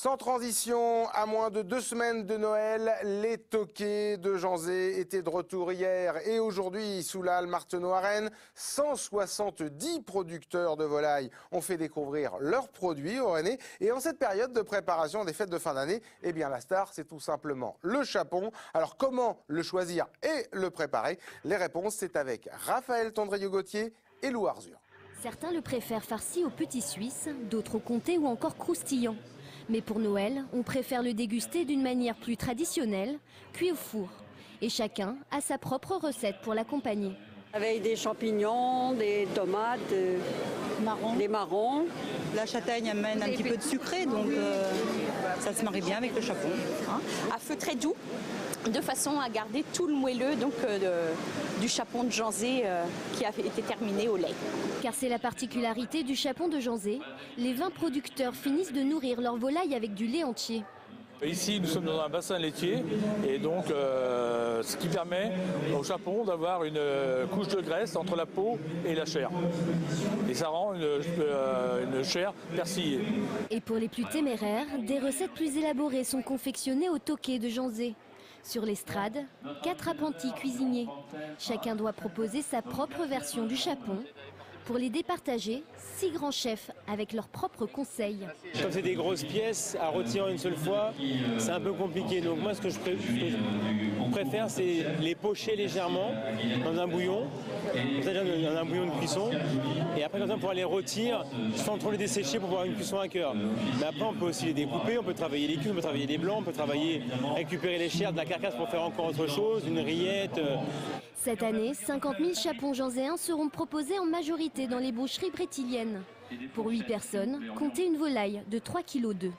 Sans transition, à moins de 2 semaines de Noël, les toqués de Janzé étaient de retour hier et aujourd'hui sous la halle Marthenot à Rennes. 170 producteurs de volailles ont fait découvrir leurs produits aux Rennais. Et en cette période de préparation des fêtes de fin d'année, eh bien la star, c'est tout simplement le chapon. Alors comment le choisir et le préparer? Les réponses, c'est avec Raphaël Tondrieu-Gauthier et Lou Arzur. Certains le préfèrent farci au petit suisse, d'autres au comté ou encore croustillant. Mais pour Noël, on préfère le déguster d'une manière plus traditionnelle, cuit au four. Et chacun a sa propre recette pour l'accompagner. Avec des champignons, des tomates, des marrons. La châtaigne amène un petit peu de sucré, donc ça se marie bien avec le chapon. À feu très doux, de façon à garder tout le moelleux du chapon de Janzé qui a été terminé au lait. Car c'est la particularité du chapon de Janzé. Les 20 producteurs finissent de nourrir leurs volailles avec du lait entier. Ici, nous sommes dans un bassin laitier et donc ce qui permet au chapon d'avoir une couche de graisse entre la peau et la chair. Et ça rend une chair persillée. Et pour les plus téméraires, des recettes plus élaborées sont confectionnées au toqué de Janzé. Sur l'estrade, 4 apprentis cuisiniers. Chacun doit proposer sa propre version du chapon. Pour les départager, 6 grands chefs avec leurs propres conseils. Comme c'est des grosses pièces, à retirer une seule fois, c'est un peu compliqué. Donc moi, ce que je préfère, c'est les pocher légèrement dans un bouillon, c'est-à-dire dans un bouillon de cuisson. Et après, comme ça, on pourra les retirer sans trop les dessécher pour avoir une cuisson à cœur. Mais après, on peut aussi les découper, on peut travailler les culs, on peut travailler les blancs, on peut récupérer les chairs de la carcasse pour faire encore autre chose, une rillette. Cette année, 50 000 chapons janzéens seront proposés en majorité dans les boucheries brétiliennes. Pour 8 personnes, comptez une volaille de 3,2 kg.